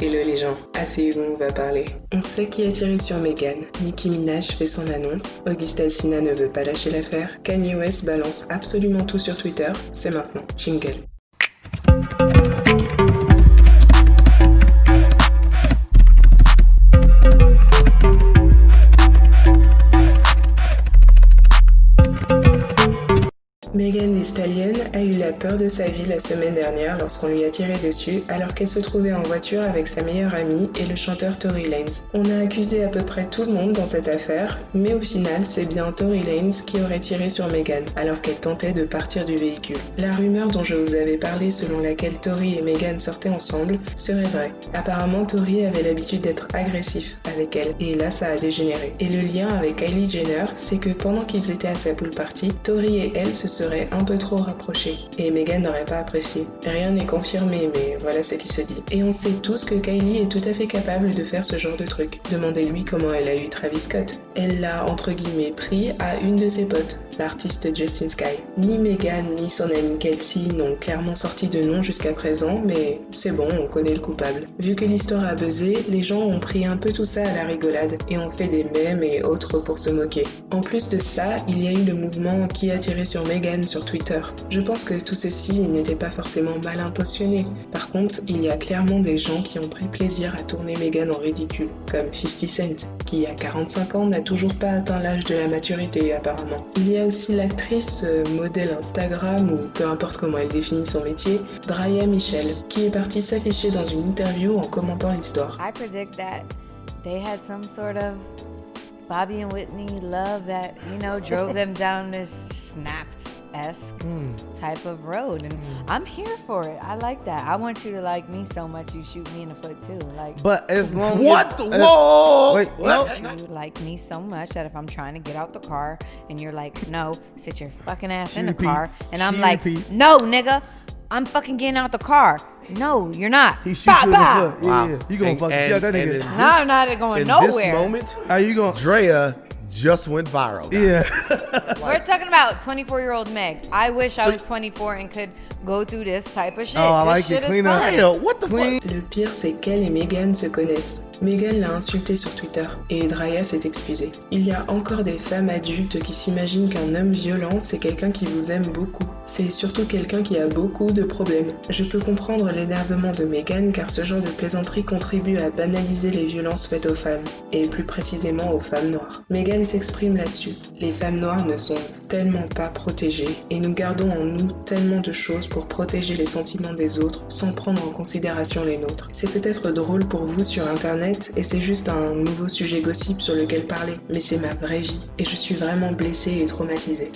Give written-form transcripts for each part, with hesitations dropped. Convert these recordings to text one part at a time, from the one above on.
Hello les gens, asseyez-vous, on va parler. On sait qui a tiré sur Meghan. Nicki Minaj fait son annonce, August Alsina ne veut pas lâcher l'affaire, Kanye West balance absolument tout sur Twitter, c'est maintenant, jingle. Megan Thee Stallion a eu la peur de sa vie la semaine dernière lorsqu'on lui a tiré dessus alors qu'elle se trouvait en voiture avec sa meilleure amie et le chanteur Tory Lanez. On a accusé à peu près tout le monde dans cette affaire, mais au final c'est bien Tory Lanez qui aurait tiré sur Megan alors qu'elle tentait de partir du véhicule. La rumeur dont je vous avais parlé selon laquelle Tory et Megan sortaient ensemble serait vraie. Apparemment Tory avait l'habitude d'être agressif avec elle et là ça a dégénéré. Et le lien avec Kylie Jenner, c'est que pendant qu'ils étaient à sa pool party, Tory et elle se seraient un peu trop rapprochés et Megan n'aurait pas apprécié. Rien n'est confirmé, mais voilà ce qui se dit. Et on sait tous que Kylie est tout à fait capable de faire ce genre de truc. Demandez-lui comment elle a eu Travis Scott. Elle l'a entre guillemets pris à une de ses potes, l'artiste Justin Sky. Ni Megan ni son amie Kelsey n'ont clairement sorti de nom jusqu'à présent, mais c'est bon, on connaît le coupable. Vu que l'histoire a buzzé, les gens ont pris un peu tout ça à la rigolade et ont fait des mèmes et autres pour se moquer. En plus de ça, il y a eu le mouvement qui a tiré sur Megan sur Twitter. Je pense que tout ceci n'était pas forcément mal intentionné. Par contre, il y a clairement des gens qui ont pris plaisir à tourner Megan en ridicule, comme 50 Cent, qui à 45 ans n'a toujours pas atteint l'âge de la maturité apparemment. Il y a aussi l'actrice, modèle Instagram ou peu importe comment elle définit son métier, Draya Michele, qui est partie s'afficher dans une interview en commentant l'histoire. I predict that they had some sort of Bobby and Whitney love that, drove them down this Snapped-esque type of road, and I'm here for it. I like that. I want you to like me so much you shoot me in the foot too. But as long What the whoa? Wait, what? You like me so much that if I'm trying to get out the car and you're like, no, sit your fucking ass in the car, and I'm like, no, nigga, I'm fucking getting out the car. No, you're not. He shoots you in the foot. Wow. Yeah. You gonna fucking shut that nigga. No, I'm not going in nowhere. this moment, How you gonna? Drea just went viral. guys. Yeah. We're talking about 24-year-old Meg. I wish I was 24 and could go through this type of shit. Oh, I This like shit it. is Clean up. fun. Hell, what the Clean. fuck? Le pire, c'est qu'elle et Megan se connaissent. Megan l'a insulté sur Twitter et Draya s'est excusée. Il y a encore des femmes adultes qui s'imaginent qu'un homme violent, c'est quelqu'un qui vous aime beaucoup. C'est surtout quelqu'un qui a beaucoup de problèmes. Je peux comprendre l'énervement de Megan car ce genre de plaisanterie contribue à banaliser les violences faites aux femmes, et plus précisément aux femmes noires. Megan s'exprime là-dessus. Les femmes noires ne sont tellement pas protégées et nous gardons en nous tellement de choses pour protéger les sentiments des autres sans prendre en considération les nôtres. C'est peut-être drôle pour vous sur internet et c'est juste un nouveau sujet gossip sur lequel parler, mais c'est ma vraie vie et je suis vraiment blessée et traumatisée.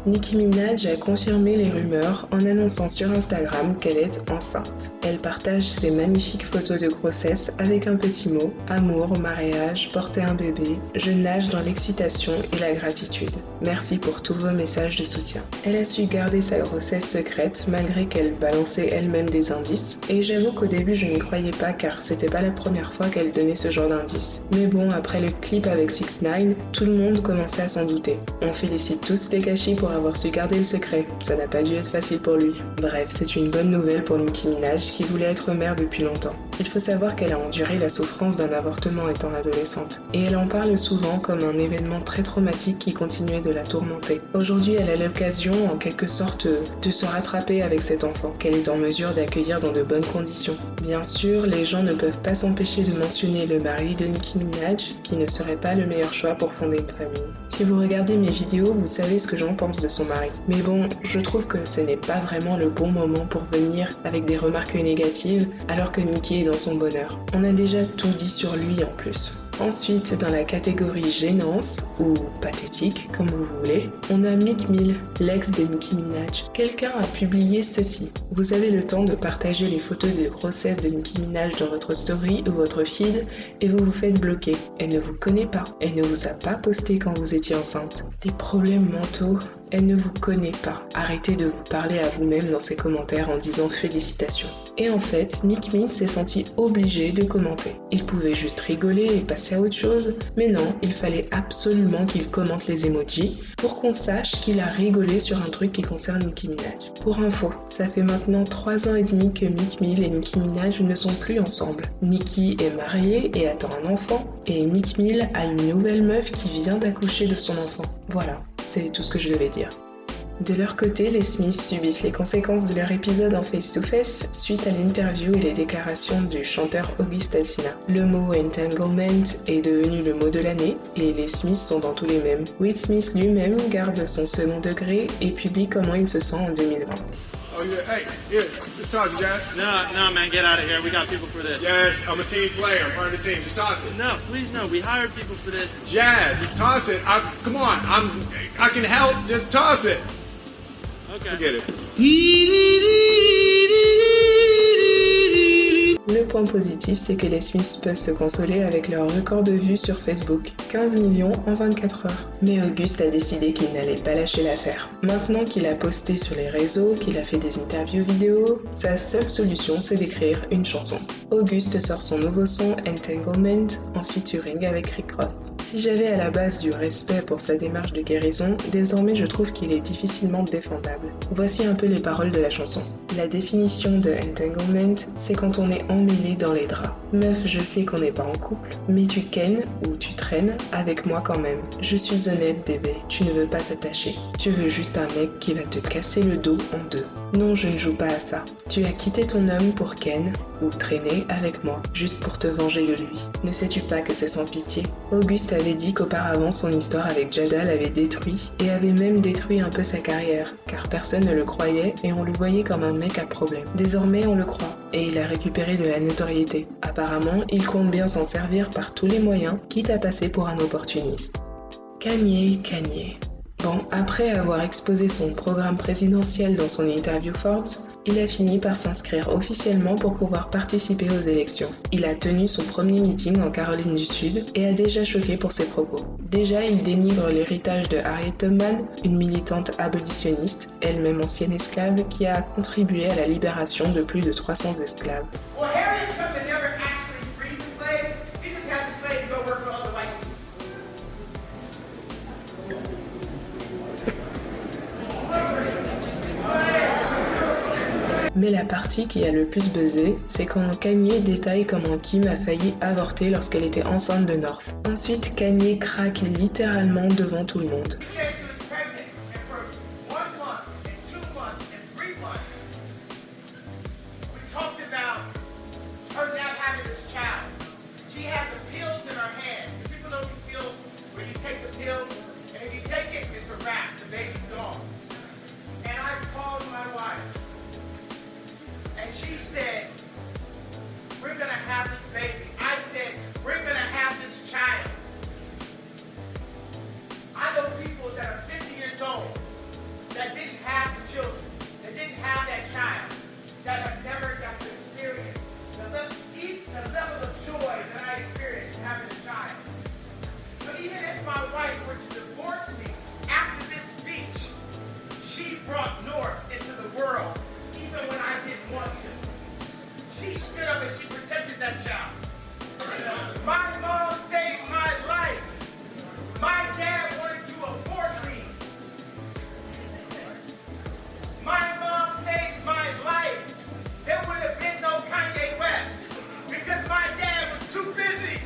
Nicki Minaj a confirmé les rumeurs en annonçant sur Instagram qu'elle est enceinte. Elle partage ses magnifiques photos de grossesse avec un petit mot, amour, mariage, porter un bébé, je nage dans l'excitation et la gratitude. Merci pour tous vos messages de soutien. Elle a su garder sa grossesse secrète malgré qu'elle balançait elle-même des indices et j'avoue qu'au début je n'y croyais pas car c'était pas la première fois qu'elle donnait ce genre d'indices. Mais bon, après le clip avec 6ix9ine, tout le monde commençait à s'en douter. On félicite tous Tekashi pour avoir su garder le secret. Ça n'a pas dû être facile pour lui. Bref, c'est une bonne nouvelle pour Nicki Minaj qui voulait être mère depuis longtemps. Il faut savoir qu'elle a enduré la souffrance d'un avortement étant adolescente. Et elle en parle souvent comme un événement très traumatique qui continuait de la tourmenter. Aujourd'hui, elle a l'occasion, en quelque sorte, de se rattraper avec cet enfant, qu'elle est en mesure d'accueillir dans de bonnes conditions. Bien sûr, les gens ne peuvent pas s'empêcher de mentionner le mari de Nicki Minaj, qui ne serait pas le meilleur choix pour fonder une famille. Si vous regardez mes vidéos, vous savez ce que j'en pense de son mari. Mais bon, je trouve que ce n'est pas vraiment le bon moment pour venir avec des remarques négatives alors que Nicki est dans son bonheur. On a déjà tout dit sur lui en plus. Ensuite, dans la catégorie gênance, ou pathétique, comme vous voulez, on a Meek Mill, l'ex de Nicki Minaj. Quelqu'un a publié ceci. Vous avez le temps de partager les photos de grossesse de Nicki Minaj dans votre story ou votre feed et vous vous faites bloquer. Elle ne vous connaît pas. Elle ne vous a pas posté quand vous étiez enceinte. Les problèmes mentaux, Elle ne vous connaît pas. Arrêtez de vous parler à vous-même dans ses commentaires en disant félicitations. Et en fait, Meek Mill s'est senti obligé de commenter. Il pouvait juste rigoler et passer à autre chose, mais non, il fallait absolument qu'il commente les emojis pour qu'on sache qu'il a rigolé sur un truc qui concerne Nicki Minaj. Pour info, ça fait maintenant 3 ans et demi que Meek Mill et Nicki Minaj ne sont plus ensemble. Nicki est mariée et attend un enfant, et Meek Mill a une nouvelle meuf qui vient d'accoucher de son enfant. Voilà, c'est tout ce que je devais dire. De leur côté, les Smiths subissent les conséquences de leur épisode en face-to-face suite à l'interview et les déclarations du chanteur August Alsina. Le mot entanglement est devenu le mot de l'année et les Smiths sont dans tous les mêmes. Will Smith lui-même garde son second degré et publie comment il se sent en 2020. Oh, yeah. Hey, here, just toss it, Jazz. No, man, get out of here. We got people for this. Jazz, I'm a team player. I'm part of the team. Just toss it. No, please, no. We hired people for this. Jazz, toss it. Come on. I can help. Just toss it. Okay. Forget it. Le point positif, c'est que les Smiths peuvent se consoler avec leur record de vues sur Facebook, 15 millions en 24 heures. Mais August a décidé qu'il n'allait pas lâcher l'affaire. Maintenant qu'il a posté sur les réseaux, qu'il a fait des interviews vidéo, sa seule solution c'est d'écrire une chanson. August sort son nouveau son Entanglement en featuring avec Rick Ross. Si j'avais à la base du respect pour sa démarche de guérison, désormais je trouve qu'il est difficilement défendable. Voici un peu les paroles de la chanson. La définition de entanglement, c'est quand on est emmêlé dans les draps. Meuf, je sais qu'on n'est pas en couple, mais tu kennes ou tu traînes avec moi quand même. Je suis honnête bébé, tu ne veux pas t'attacher. Tu veux juste un mec qui va te casser le dos en deux. Non, je ne joue pas à ça. Tu as quitté ton homme pour ken ou traîner avec moi, juste pour te venger de lui. Ne sais-tu pas que c'est sans pitié? Auguste avait dit qu'auparavant son histoire avec Jada l'avait détruit et avait même détruit un peu sa carrière, car personne ne le croyait et on le voyait comme un mec à problème. Désormais on le croit et il a récupéré de la notoriété. Apparemment, il compte bien s'en servir par tous les moyens, quitte à passer pour un opportuniste. Kanye. Bon, après avoir exposé son programme présidentiel dans son interview Forbes, il a fini par s'inscrire officiellement pour pouvoir participer aux élections. Il a tenu son premier meeting en Caroline du Sud et a déjà choqué pour ses propos. Déjà, il dénigre l'héritage de Harriet Tubman, une militante abolitionniste, elle-même ancienne esclave, qui a contribué à la libération de plus de 300 esclaves. Well, Harriet Tubman never actually freed the slaves. She just had the slaves go work for other white people. Mais la partie qui a le plus buzzé, c'est quand Kanye détaille comment Kim a failli avorter lorsqu'elle était enceinte de North. Ensuite, Kanye craque littéralement devant tout le monde. She said she was pregnant, and for 1 month, and 2 months, and 3 months, we talked about her not having this child. She had the pills in her hand. People know these pills where you take the pills, and if you take it, it's a wrap. The baby's gone. And I called my wife. And she said, we're going to have this baby. I said, we're going to have this child. I know people that are 50 years old that didn't have the children, that didn't have that child, that have never got to experience the level of joy that I experienced having a child. But even if my wife were to divorce me after this speech, she brought North into the world. Even when I didn't want to. She stood up and she protected that child. My mom saved my life. My dad wanted to abort me. My mom saved my life. There would have been no Kanye West because my dad was too busy.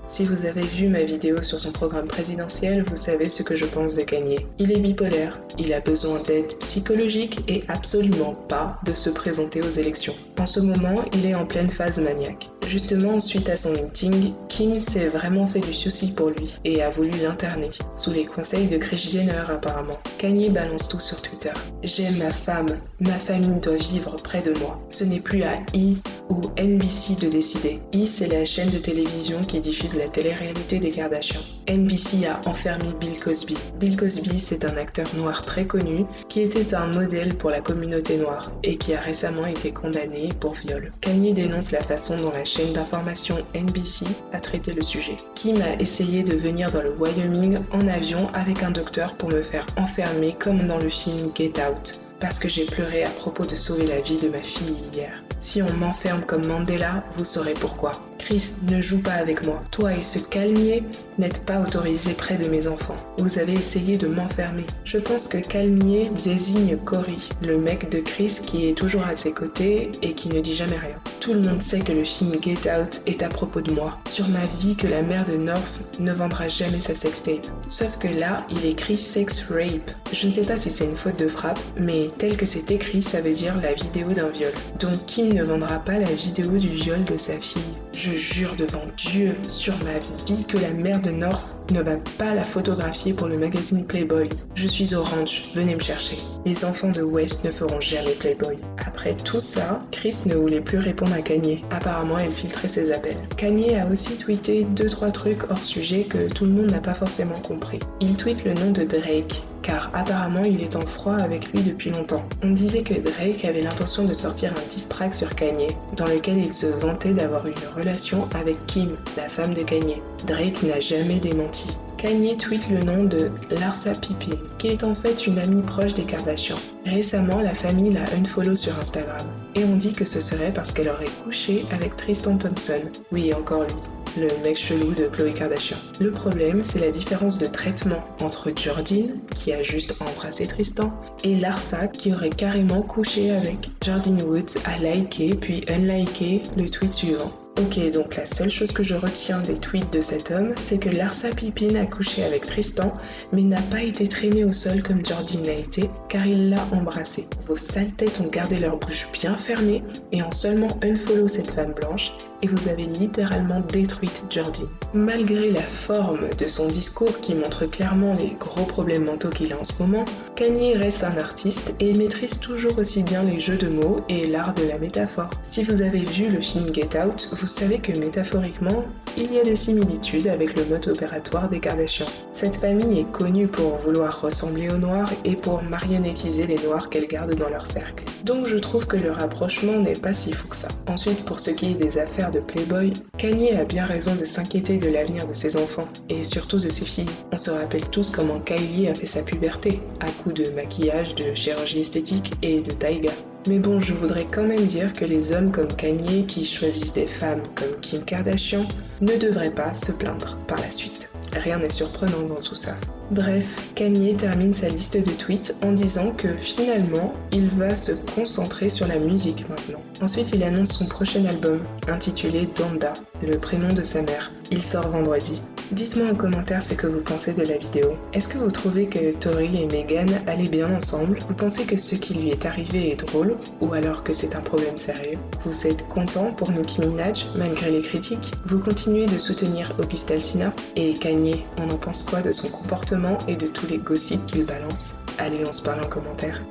Si vous avez vu ma vidéo sur son programme présidentiel, vous savez ce que je pense de Kanye. Il est bipolaire, il a besoin d'aide psychologique et absolument pas de se présenter aux élections. En ce moment, il est en pleine phase maniaque. Justement, suite à son meeting, Kim s'est vraiment fait du souci pour lui et a voulu l'interner, sous les conseils de Kris Jenner apparemment. Kanye balance tout sur Twitter. J'aime ma femme, ma famille doit vivre près de moi. Ce n'est plus à E! Ou NBC de décider. E! C'est la chaîne de télévision qui diffuse la télé-réalité des Kardashians. NBC a enfermé Bill Cosby. Bill Cosby, c'est un acteur noir très connu qui était un modèle pour la communauté noire et qui a récemment été condamné pour viol. Kanye dénonce la façon dont la chaîne d'information NBC a traité le sujet. Kim a essayé de venir dans le Wyoming en avion avec un docteur pour me faire enfermer comme dans le film Get Out. Parce que j'ai pleuré à propos de sauver la vie de ma fille hier. Si on m'enferme comme Mandela, vous saurez pourquoi. Kris, ne joue pas avec moi. Toi et ce Calmier n'êtes pas autorisés près de mes enfants. Vous avez essayé de m'enfermer. Je pense que Calmier désigne Corey, le mec de Kris qui est toujours à ses côtés et qui ne dit jamais rien. Tout le monde sait que le film Get Out est à propos de moi. Sur ma vie que la mère de North ne vendra jamais sa sextape. Sauf que là, il écrit sex rape. Je ne sais pas si c'est une faute de frappe, mais tel que c'est écrit, ça veut dire la vidéo d'un viol. Donc Kim ne vendra pas la vidéo du viol de sa fille. Je jure devant Dieu, sur ma vie, que la mère de North ne va pas la photographier pour le magazine Playboy. Je suis au ranch, venez me chercher. Les enfants de West ne feront jamais Playboy. Après tout ça, Kris ne voulait plus répondre à Kanye. Apparemment, elle filtrait ses appels. Kanye a aussi tweeté 2-3 trucs hors sujet que tout le monde n'a pas forcément compris. Il tweet le nom de Drake, car apparemment il est en froid avec lui depuis longtemps. On disait que Drake avait l'intention de sortir un diss track sur Kanye, dans lequel il se vantait d'avoir une relation avec Kim, la femme de Kanye. Drake n'a jamais démenti. Kanye tweet le nom de Larsa Pippen, qui est en fait une amie proche des Kardashians. Récemment, la famille l'a unfollow sur Instagram, et on dit que ce serait parce qu'elle aurait couché avec Tristan Thompson. Oui, encore lui, le mec chelou de Khloé Kardashian. Le problème, c'est la différence de traitement entre Jordyn, qui a juste embrassé Tristan, et Larsa, qui aurait carrément couché avec. Jordyn Woods a liké puis unliké le tweet suivant. Ok, donc la seule chose que je retiens des tweets de cet homme, c'est que Larsa Pippen a couché avec Tristan, mais n'a pas été traînée au sol comme Jordyn l'a été, car il l'a embrassée. Vos sales têtes ont gardé leur bouche bien fermée et ont seulement unfollow cette femme blanche, et vous avez littéralement détruite Jordyn. Malgré la forme de son discours qui montre clairement les gros problèmes mentaux qu'il a en ce moment, Kanye reste un artiste et maîtrise toujours aussi bien les jeux de mots et l'art de la métaphore. Si vous avez vu le film Get Out, vous savez que métaphoriquement, il y a des similitudes avec le mode opératoire des Kardashians. Cette famille est connue pour vouloir ressembler aux Noirs et pour marionnettiser les Noirs qu'elle garde dans leur cercle. Donc je trouve que le rapprochement n'est pas si fou que ça. Ensuite, pour ce qui est des affaires de Playboy, Kanye a bien raison de s'inquiéter de l'avenir de ses enfants, et surtout de ses filles. On se rappelle tous comment Kylie a fait sa puberté, à coups de maquillage, de chirurgie esthétique et de taïga. Mais bon, je voudrais quand même dire que les hommes comme Kanye qui choisissent des femmes comme Kim Kardashian ne devraient pas se plaindre par la suite. Rien n'est surprenant dans tout ça. Bref, Kanye termine sa liste de tweets en disant que finalement, il va se concentrer sur la musique maintenant. Ensuite, il annonce son prochain album, intitulé Donda, le prénom de sa mère. Il sort vendredi. Dites-moi en commentaire ce que vous pensez de la vidéo. Est-ce que vous trouvez que Tory et Meghan allaient bien ensemble? Vous pensez que ce qui lui est arrivé est drôle? Ou alors que c'est un problème sérieux? Vous êtes content pour Nicki Minaj, malgré les critiques? Vous continuez de soutenir August Alsina? Et Kanye, on en pense quoi de son comportement et de tous les gossips qu'il balance? Allez, on se parle en commentaire.